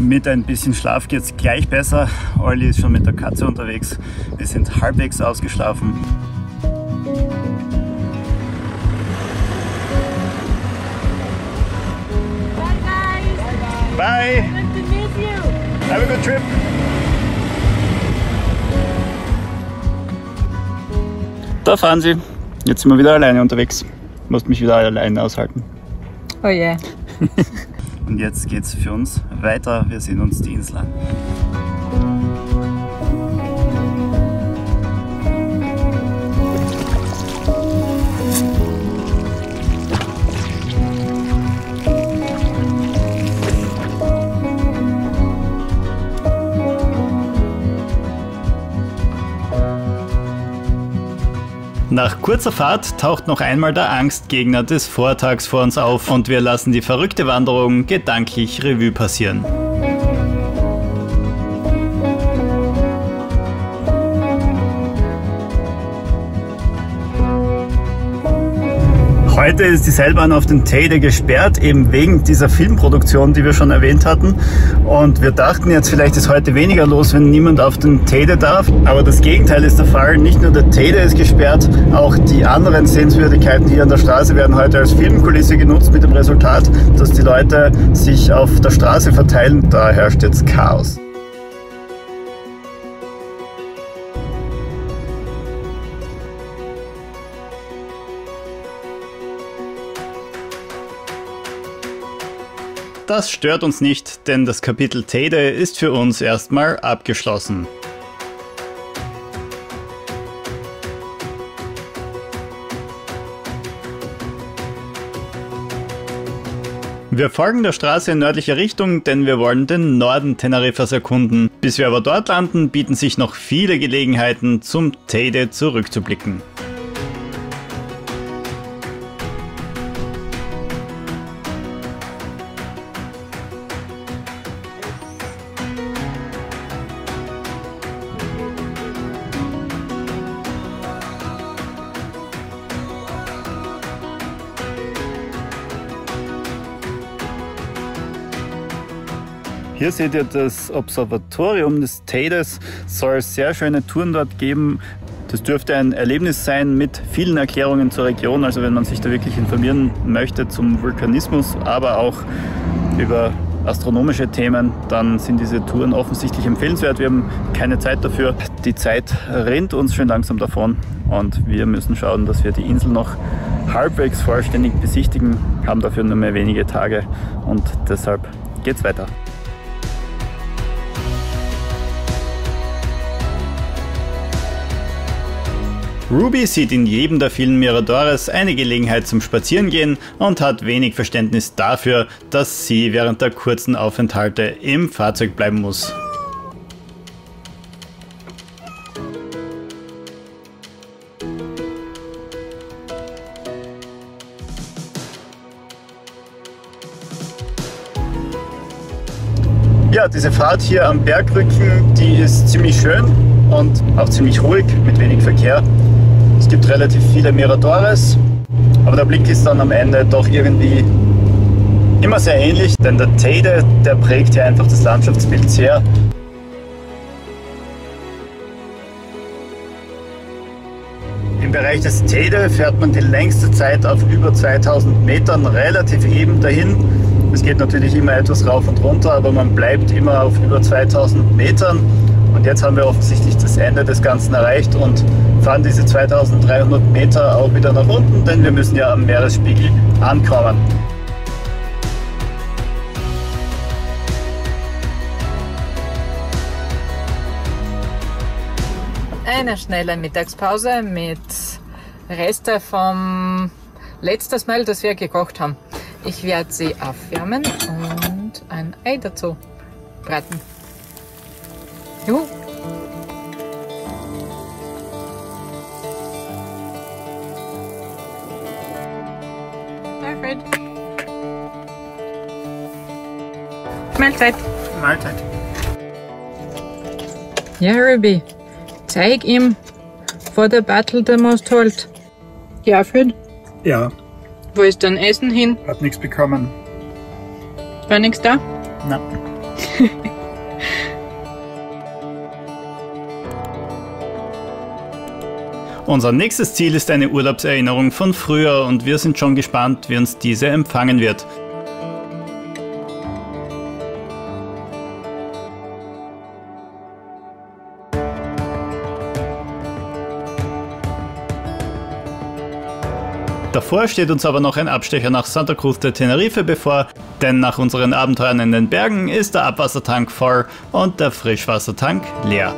Mit ein bisschen Schlaf geht es gleich besser. Olli ist schon mit der Katze unterwegs. Wir sind halbwegs ausgeschlafen. Bye guys! Bye! Nice to meet you! Have a good trip! Da fahren sie. Jetzt sind wir wieder alleine unterwegs. Musst mich wieder alleine aushalten. Oh yeah. Und jetzt geht's für uns weiter. Wir sehen uns die Insel an. Nach kurzer Fahrt taucht noch einmal der Angstgegner des Vortags vor uns auf und wir lassen die verrückte Wanderung gedanklich Revue passieren. Heute ist die Seilbahn auf den Teide gesperrt, eben wegen dieser Filmproduktion, die wir schon erwähnt hatten. Und wir dachten jetzt, vielleicht ist heute weniger los, wenn niemand auf den Teide darf. Aber das Gegenteil ist der Fall. Nicht nur der Teide ist gesperrt, auch die anderen Sehenswürdigkeiten hier an der Straße werden heute als Filmkulisse genutzt, mit dem Resultat, dass die Leute sich auf der Straße verteilen. Da herrscht jetzt Chaos. Das stört uns nicht, denn das Kapitel Teide ist für uns erstmal abgeschlossen. Wir folgen der Straße in nördlicher Richtung, denn wir wollen den Norden Teneriffas erkunden. Bis wir aber dort landen, bieten sich noch viele Gelegenheiten, zum Teide zurückzublicken. Hier seht ihr das Observatorium des Teides. Es soll sehr schöne Touren dort geben. Das dürfte ein Erlebnis sein mit vielen Erklärungen zur Region. Also wenn man sich da wirklich informieren möchte zum Vulkanismus, aber auch über astronomische Themen, dann sind diese Touren offensichtlich empfehlenswert. Wir haben keine Zeit dafür. Die Zeit rennt uns schon langsam davon und wir müssen schauen, dass wir die Insel noch halbwegs vollständig besichtigen. Haben dafür nur mehr wenige Tage und deshalb geht's weiter. Ruby sieht in jedem der vielen Miradores eine Gelegenheit zum Spazierengehen und hat wenig Verständnis dafür, dass sie während der kurzen Aufenthalte im Fahrzeug bleiben muss. Ja, diese Fahrt hier am Bergrücken, die ist ziemlich schön und auch ziemlich ruhig, mit wenig Verkehr. Es gibt relativ viele Miradores, aber der Blick ist dann am Ende doch irgendwie immer sehr ähnlich, denn der Teide, der prägt ja einfach das Landschaftsbild sehr. Im Bereich des Teide fährt man die längste Zeit auf über 2000 Metern relativ eben dahin. Es geht natürlich immer etwas rauf und runter, aber man bleibt immer auf über 2000 Metern. Und jetzt haben wir offensichtlich das Ende des Ganzen erreicht und fahren diese 2300 Meter auch wieder nach unten, denn wir müssen ja am Meeresspiegel ankommen. Eine schnelle Mittagspause mit Reste vom letzten Mal, das wir gekocht haben. Ich werde sie aufwärmen und ein Ei dazu braten. Juhu! Alfred! Mahlzeit! Mahlzeit! Ja, Ruby, zeig ihm, vor der Battle der Most holt. Ja, Alfred? Ja. Wo ist dein Essen hin? Hat nichts bekommen. War nichts da? Nein. Unser nächstes Ziel ist eine Urlaubserinnerung von früher und wir sind schon gespannt, wie uns diese empfangen wird. Davor steht uns aber noch ein Abstecher nach Santa Cruz de Tenerife bevor, denn nach unseren Abenteuern in den Bergen ist der Abwassertank voll und der Frischwassertank leer.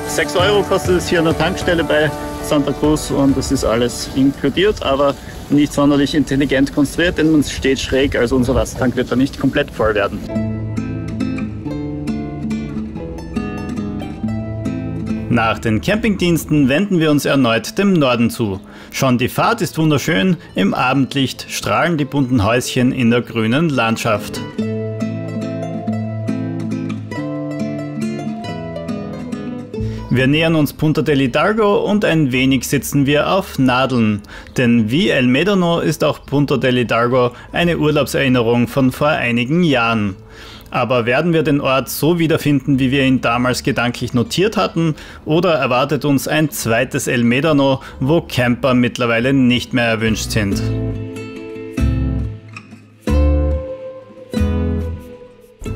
€6 kostet es hier an der Tankstelle bei Santa Cruz und das ist alles inkludiert, aber nicht sonderlich intelligent konstruiert, denn man steht schräg, also unser Wassertank wird da nicht komplett voll werden. Nach den Campingdiensten wenden wir uns erneut dem Norden zu. Schon die Fahrt ist wunderschön, im Abendlicht strahlen die bunten Häuschen in der grünen Landschaft. Wir nähern uns Punta del Hidalgo und ein wenig sitzen wir auf Nadeln, denn wie El Médano ist auch Punta del Hidalgo eine Urlaubserinnerung von vor einigen Jahren. Aber werden wir den Ort so wiederfinden, wie wir ihn damals gedanklich notiert hatten, oder erwartet uns ein zweites El Médano, wo Camper mittlerweile nicht mehr erwünscht sind?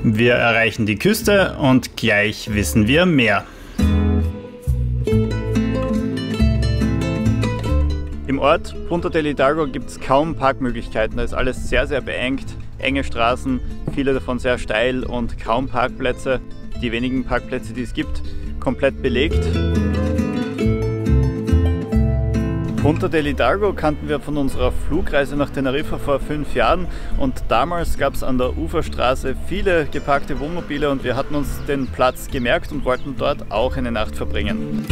Wir erreichen die Küste und gleich wissen wir mehr. Im Ort Punta del Hidalgo gibt es kaum Parkmöglichkeiten, da ist alles sehr, sehr beengt. Enge Straßen, viele davon sehr steil und kaum Parkplätze. Die wenigen Parkplätze, die es gibt, komplett belegt. Punta del Hidalgo kannten wir von unserer Flugreise nach Teneriffa vor 5 Jahren und damals gab es an der Uferstraße viele geparkte Wohnmobile und wir hatten uns den Platz gemerkt und wollten dort auch eine Nacht verbringen.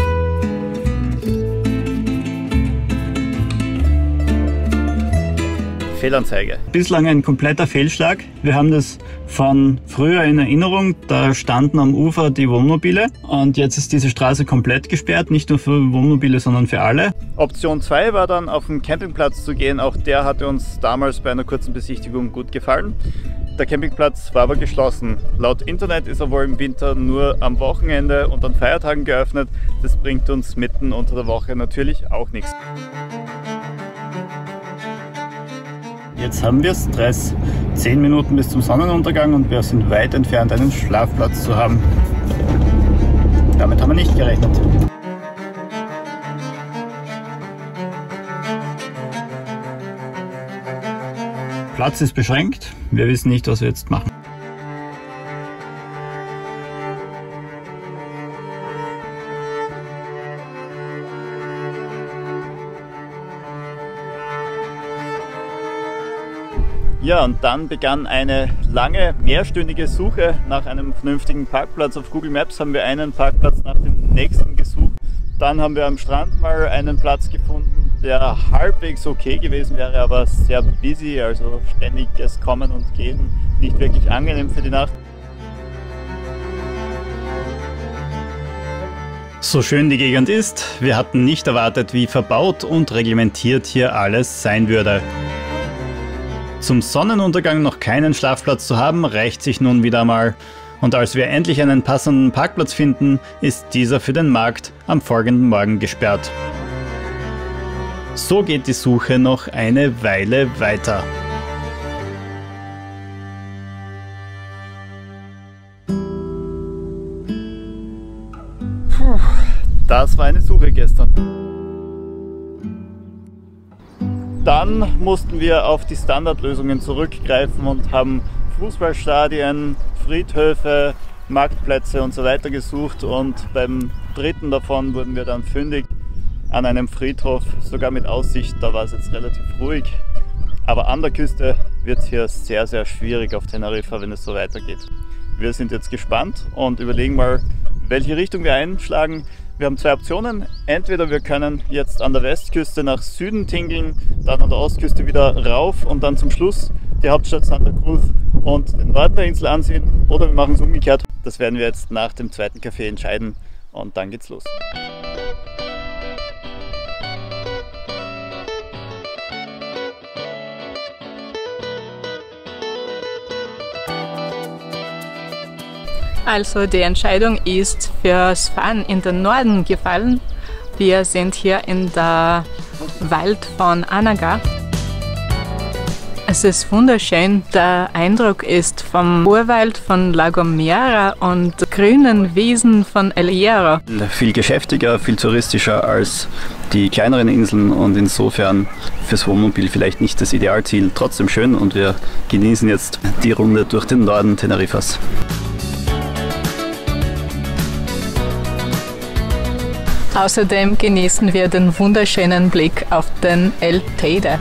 Fehlanzeige. Bislang ein kompletter Fehlschlag. Wir haben das von früher in Erinnerung, da standen am Ufer die Wohnmobile und jetzt ist diese Straße komplett gesperrt, nicht nur für Wohnmobile, sondern für alle. Option 2 war dann auf den Campingplatz zu gehen, auch der hatte uns damals bei einer kurzen Besichtigung gut gefallen. Der Campingplatz war aber geschlossen. Laut Internet ist er wohl im Winter nur am Wochenende und an Feiertagen geöffnet. Das bringt uns mitten unter der Woche natürlich auch nichts. Jetzt haben wir Stress. 10 Minuten bis zum Sonnenuntergang und wir sind weit entfernt, einen Schlafplatz zu haben. Damit haben wir nicht gerechnet. Platz ist beschränkt. Wir wissen nicht, was wir jetzt machen. Ja, und dann begann eine lange, mehrstündige Suche nach einem vernünftigen Parkplatz. Auf Google Maps haben wir einen Parkplatz nach dem nächsten gesucht. Dann haben wir am Strand mal einen Platz gefunden, der halbwegs okay gewesen wäre, aber sehr busy, also ständiges Kommen und Gehen, nicht wirklich angenehm für die Nacht. So schön die Gegend ist, wir hatten nicht erwartet, wie verbaut und reglementiert hier alles sein würde. Zum Sonnenuntergang noch keinen Schlafplatz zu haben, rächt sich nun wieder mal. Und als wir endlich einen passenden Parkplatz finden, ist dieser für den Markt am folgenden Morgen gesperrt. So geht die Suche noch eine Weile weiter. Puh, das war eine Suche gestern. Dann mussten wir auf die Standardlösungen zurückgreifen und haben Fußballstadien, Friedhöfe, Marktplätze und so weiter gesucht und beim dritten davon wurden wir dann fündig an einem Friedhof, sogar mit Aussicht, da war es jetzt relativ ruhig. Aber an der Küste wird es hier sehr, sehr schwierig auf Teneriffa, wenn es so weitergeht. Wir sind jetzt gespannt und überlegen mal, welche Richtung wir einschlagen. Wir haben 2 Optionen. Entweder wir können jetzt an der Westküste nach Süden tingeln, dann an der Ostküste wieder rauf und dann zum Schluss die Hauptstadt Santa Cruz und den Norden der Insel ansehen. Oder wir machen es umgekehrt. Das werden wir jetzt nach dem zweiten Kaffee entscheiden und dann geht's los. Also die Entscheidung ist fürs Fahren in den Norden gefallen. Wir sind hier in der Wald von Anaga. Es ist wunderschön. Der Eindruck ist vom Urwald von La Gomera und grünen Wiesen von El Hierro. Viel geschäftiger, viel touristischer als die kleineren Inseln und insofern fürs Wohnmobil vielleicht nicht das Idealziel. Trotzdem schön und wir genießen jetzt die Runde durch den Norden Teneriffas. Außerdem genießen wir den wunderschönen Blick auf den El Teide.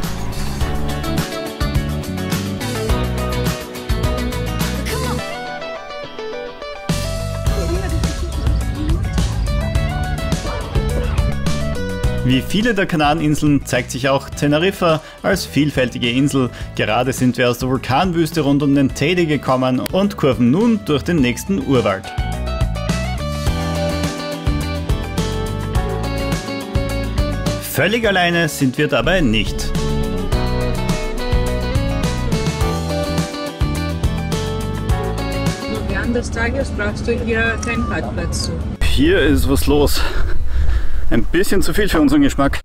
Wie viele der Kanareninseln zeigt sich auch Teneriffa als vielfältige Insel. Gerade sind wir aus der Vulkanwüste rund um den Teide gekommen und kurven nun durch den nächsten Urwald. Völlig alleine sind wir dabei nicht. Während des Tages brauchst du hier keinen Parkplatz zu. Hier ist was los. Ein bisschen zu viel für unseren Geschmack.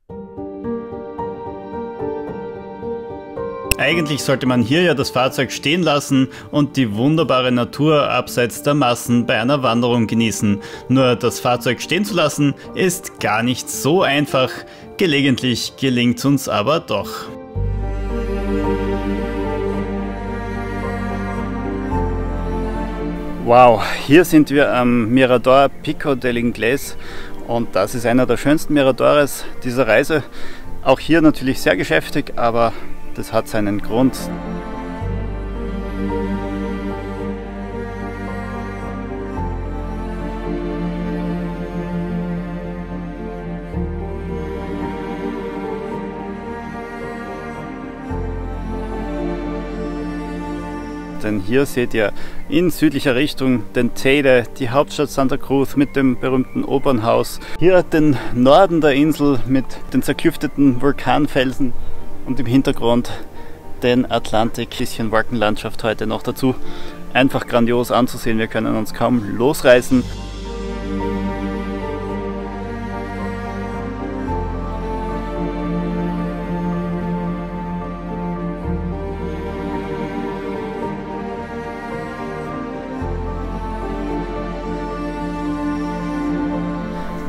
Eigentlich sollte man hier ja das Fahrzeug stehen lassen und die wunderbare Natur abseits der Massen bei einer Wanderung genießen. Nur das Fahrzeug stehen zu lassen ist gar nicht so einfach. Gelegentlich gelingt es uns aber doch. Wow, hier sind wir am Mirador Pico del Inglés. Und das ist einer der schönsten Miradores dieser Reise. Auch hier natürlich sehr geschäftig, aber das hat seinen Grund. Denn hier seht ihr in südlicher Richtung den Teide, die Hauptstadt Santa Cruz mit dem berühmten Opernhaus. Hier den Norden der Insel mit den zerklüfteten Vulkanfelsen und im Hintergrund den Atlantik. Ein bisschen Wolkenlandschaft heute noch dazu. Einfach grandios anzusehen, wir können uns kaum losreißen.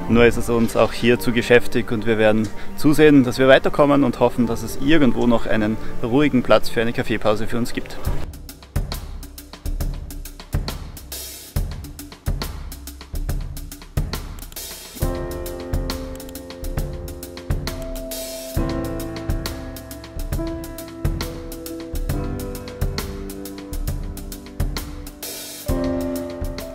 Nur ist es uns auch hier zu geschäftig und wir werden zusehen, dass wir weiterkommen und hoffen, dass es irgendwo noch einen ruhigen Platz für eine Kaffeepause für uns gibt.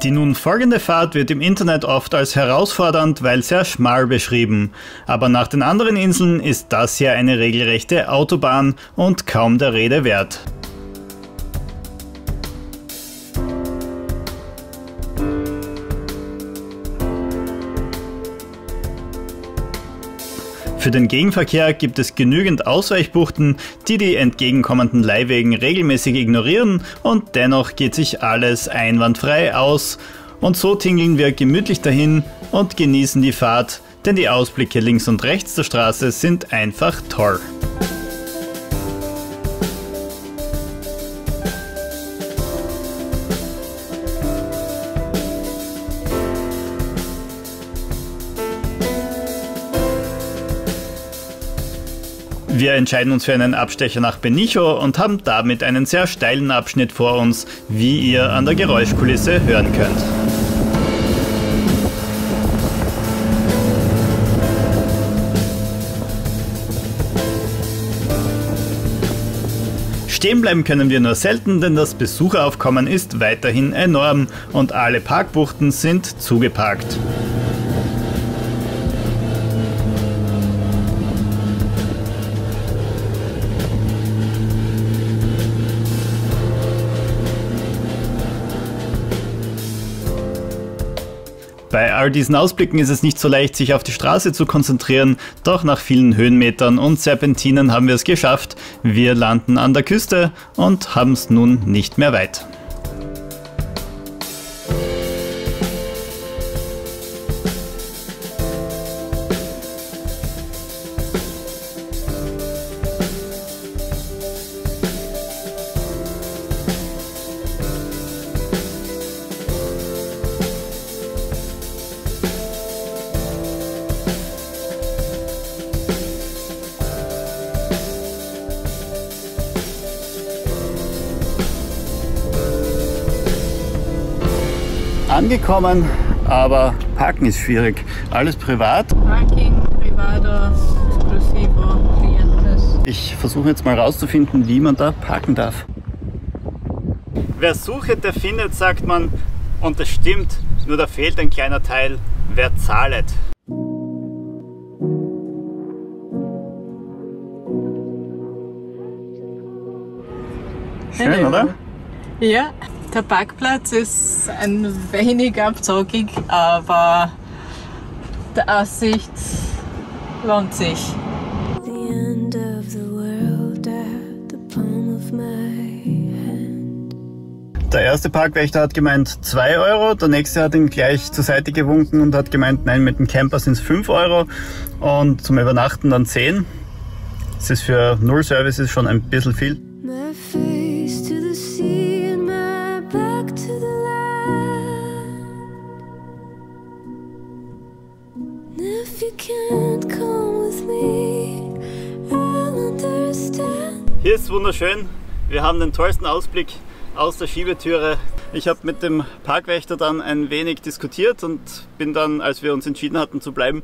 Die nun folgende Fahrt wird im Internet oft als herausfordernd, weil sehr schmal beschrieben. Aber nach den anderen Inseln ist das hier eine regelrechte Autobahn und kaum der Rede wert. Für den Gegenverkehr gibt es genügend Ausweichbuchten, die die entgegenkommenden Leihwägen regelmäßig ignorieren und dennoch geht sich alles einwandfrei aus. Und so tingeln wir gemütlich dahin und genießen die Fahrt, denn die Ausblicke links und rechts der Straße sind einfach toll. Wir entscheiden uns für einen Abstecher nach Benicho und haben damit einen sehr steilen Abschnitt vor uns, wie ihr an der Geräuschkulisse hören könnt. Stehen bleiben können wir nur selten, denn das Besucheraufkommen ist weiterhin enorm und alle Parkbuchten sind zugeparkt. Bei all diesen Ausblicken ist es nicht so leicht, sich auf die Straße zu konzentrieren, doch nach vielen Höhenmetern und Serpentinen haben wir es geschafft. Wir landen an der Küste und haben es nun nicht mehr weit. angekommen, aber Parken ist schwierig. Alles privat. Parking, Privado, Exclusivo, Clientes. Ich versuche jetzt mal rauszufinden, wie man da parken darf. Wer sucht, der findet, sagt man. Und das stimmt, nur da fehlt ein kleiner Teil. Wer zahlet? Schön, oder? Ja, der Parkplatz ist ein wenig abzogig, aber die Aussicht lohnt sich. The end of the world at the palm of my hand. Der erste Parkwächter hat gemeint 2 Euro, der nächste hat ihn gleich zur Seite gewunken und hat gemeint, nein, mit dem Camper sind es 5 Euro und zum Übernachten dann 10. Das ist für Null Services schon ein bisschen viel. My face to the sea and my back to the land. And if you can't come with me, I'll understand. Hier ist wunderschön. Wir haben den tollsten Ausblick aus der Schiebetüre. Ich habe mit dem Parkwächter dann ein wenig diskutiert und bin dann, als wir uns entschieden hatten zu bleiben,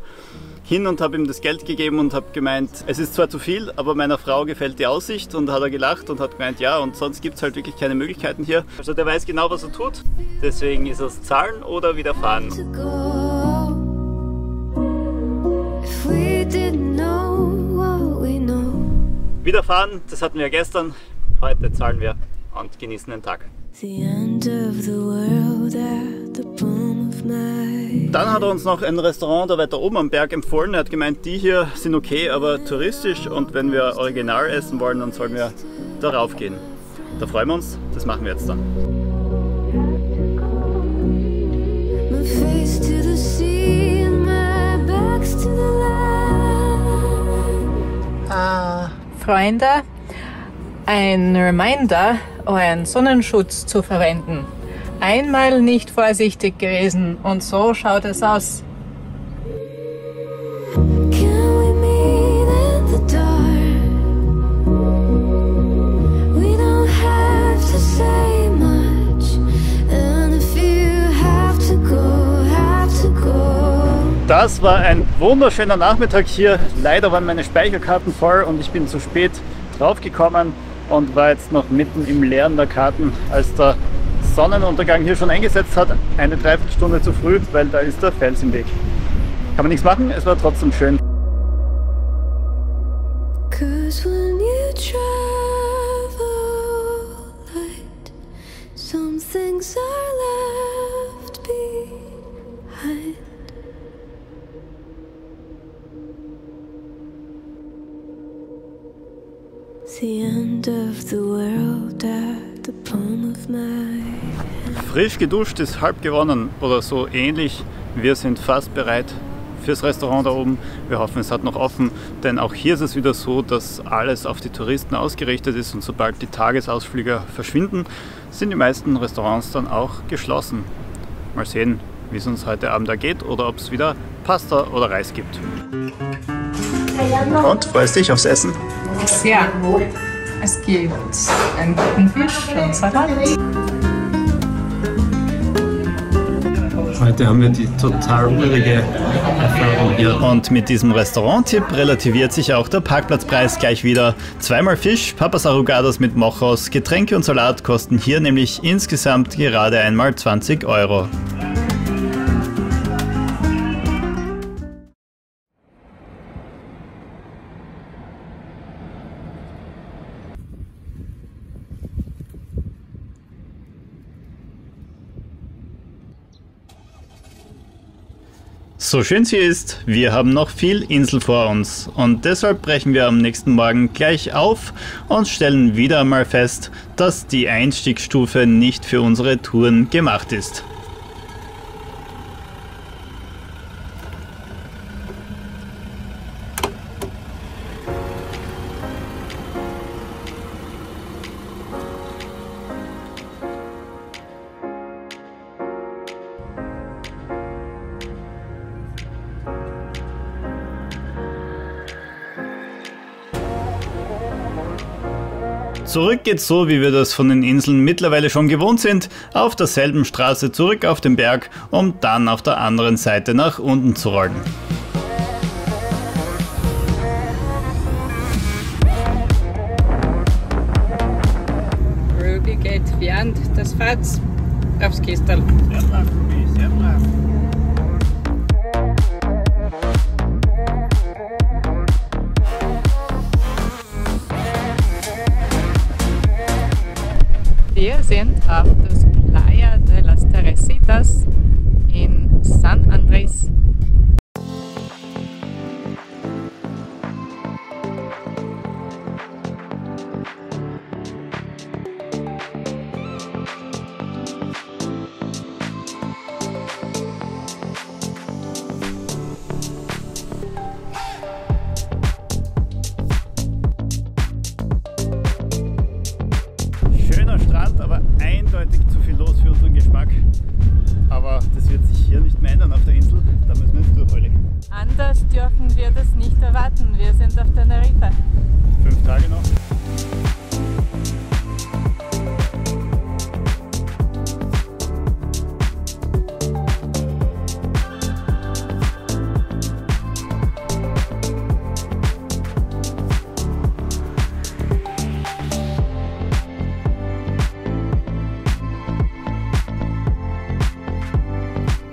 hin und habe ihm das Geld gegeben und habe gemeint, es ist zwar zu viel, aber meiner Frau gefällt die Aussicht, und hat er gelacht und hat gemeint, ja, und sonst gibt es halt wirklich keine Möglichkeiten hier. Also der weiß genau, was er tut, deswegen ist es zahlen oder wieder fahren. To go. If we didn't know what we know. Wieder fahren, das hatten wir gestern, heute zahlen wir und genießen den Tag. The end of the world at the palm of my. Dann hat er uns noch ein Restaurant da weiter oben am Berg empfohlen. Er hat gemeint, die hier sind okay, aber touristisch, und wenn wir original essen wollen, dann sollen wir darauf gehen. Da freuen wir uns, das machen wir jetzt dann. My face to the sea and my back's to the land. Freunde, ein Reminder, euren Sonnenschutz zu verwenden. Einmal nicht vorsichtig gewesen und so schaut es aus. Can we meet in the dark? We don't have to say much. And if you have to go, have to go. Das war ein wunderschöner Nachmittag hier. Leider waren meine Speicherkarten voll und ich bin zu spät draufgekommen und war jetzt noch mitten im Leeren der Karten, als der Sonnenuntergang hier schon eingesetzt hat. Eine Dreiviertelstunde zu früh, weil da ist der Fels im Weg. Kann man nichts machen, es war trotzdem schön. 'Cause when you travel light, some things are left behind. The end of the world at the palm of my. Frisch geduscht ist halb gewonnen oder so ähnlich. Wir sind fast bereit fürs Restaurant da oben. Wir hoffen, es hat noch offen, denn auch hier ist es wieder so, dass alles auf die Touristen ausgerichtet ist, und sobald die Tagesausflüger verschwinden, sind die meisten Restaurants dann auch geschlossen. Mal sehen, wie es uns heute Abend da geht oder ob es wieder Pasta oder Reis gibt. Und, freust dich aufs Essen? Ja, es gibt einen guten Fisch und Salat. Heute haben wir die total urige Erfahrung hier. Und mit diesem Restaurant-Tipp relativiert sich auch der Parkplatzpreis gleich wieder. Zweimal Fisch, Papas Arrugadas mit Mojos, Getränke und Salat kosten hier nämlich insgesamt gerade einmal 20 Euro. So schön sie ist, wir haben noch viel Insel vor uns und deshalb brechen wir am nächsten Morgen gleich auf und stellen wieder einmal fest, dass die Einstiegsstufe nicht für unsere Touren gemacht ist. Zurück geht's so, wie wir das von den Inseln mittlerweile schon gewohnt sind, auf derselben Straße zurück auf den Berg, um dann auf der anderen Seite nach unten zu rollen. Ruby geht während des Fahrts aufs Kistel. Sehr brav, Ruby, sehr brav. Wir sind auf das Playa de las Teresitas in San Andrés. Schöner Strand, aber eindeutig zu viel los für unseren Geschmack. Aber das wird sich hier nicht mehr ändern auf der Insel. Da müssen wir jetzt durch, Olli. Anders dürfen wir das nicht erwarten. Wir sind auf Tenerife. 5 Tage noch.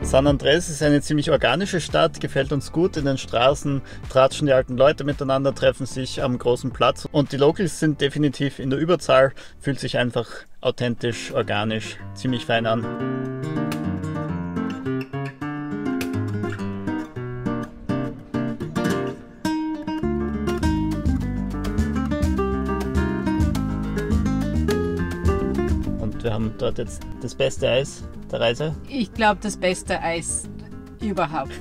San Andrés ist eine ziemlich organische Stadt, gefällt uns gut. In den Straßen tratschen die alten Leute miteinander, treffen sich am großen Platz und die Locals sind definitiv in der Überzahl, fühlt sich einfach authentisch, organisch, ziemlich fein an. Und wir haben dort jetzt das beste Eis der Reise. Ich glaube, das beste Eis überhaupt.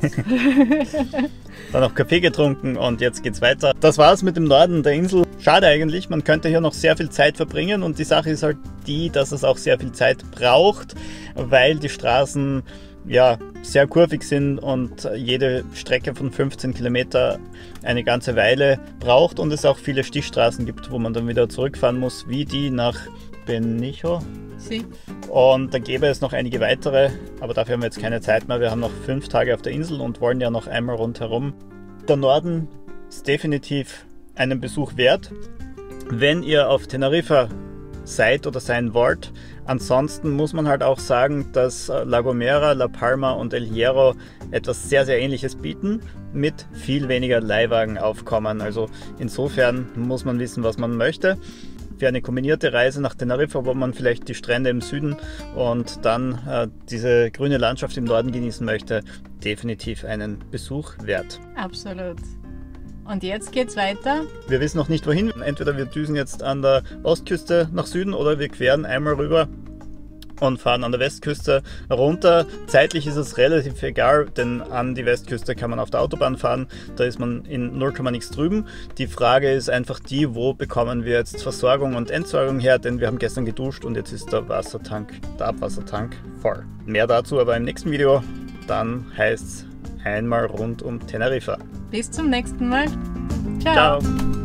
Dann noch Kaffee getrunken und jetzt geht's weiter. Das war's mit dem Norden der Insel. Schade eigentlich, man könnte hier noch sehr viel Zeit verbringen und die Sache ist halt die, dass es auch sehr viel Zeit braucht, weil die Straßen ja sehr kurvig sind und jede Strecke von 15 Kilometer eine ganze Weile braucht und es auch viele Stichstraßen gibt, wo man dann wieder zurückfahren muss, wie die nach Benicho. Sie. Und da gäbe es noch einige weitere, aber dafür haben wir jetzt keine Zeit mehr. Wir haben noch 5 Tage auf der Insel und wollen ja noch einmal rundherum. Der Norden ist definitiv einen Besuch wert, wenn ihr auf Teneriffa seid oder sein wollt. Ansonsten muss man halt auch sagen, dass La Gomera, La Palma und El Hierro etwas sehr, sehr Ähnliches bieten, mit viel weniger Leihwagenaufkommen. Also insofern muss man wissen, was man möchte. Für eine kombinierte Reise nach Teneriffa, wo man vielleicht die Strände im Süden und dann diese grüne Landschaft im Norden genießen möchte, definitiv einen Besuch wert. Absolut. Und jetzt geht's weiter. Wir wissen noch nicht wohin. Entweder wir düsen jetzt an der Ostküste nach Süden oder wir queren einmal rüber und fahren an der Westküste runter. Zeitlich ist es relativ egal, denn an die Westküste kann man auf der Autobahn fahren. Da ist man in 0, nix drüben. Die Frage ist einfach die, wo bekommen wir jetzt Versorgung und Entsorgung her, denn wir haben gestern geduscht und jetzt ist der Abwassertank voll. Mehr dazu aber im nächsten Video. Dann heißt es einmal rund um Teneriffa. Bis zum nächsten Mal. Ciao. Ciao.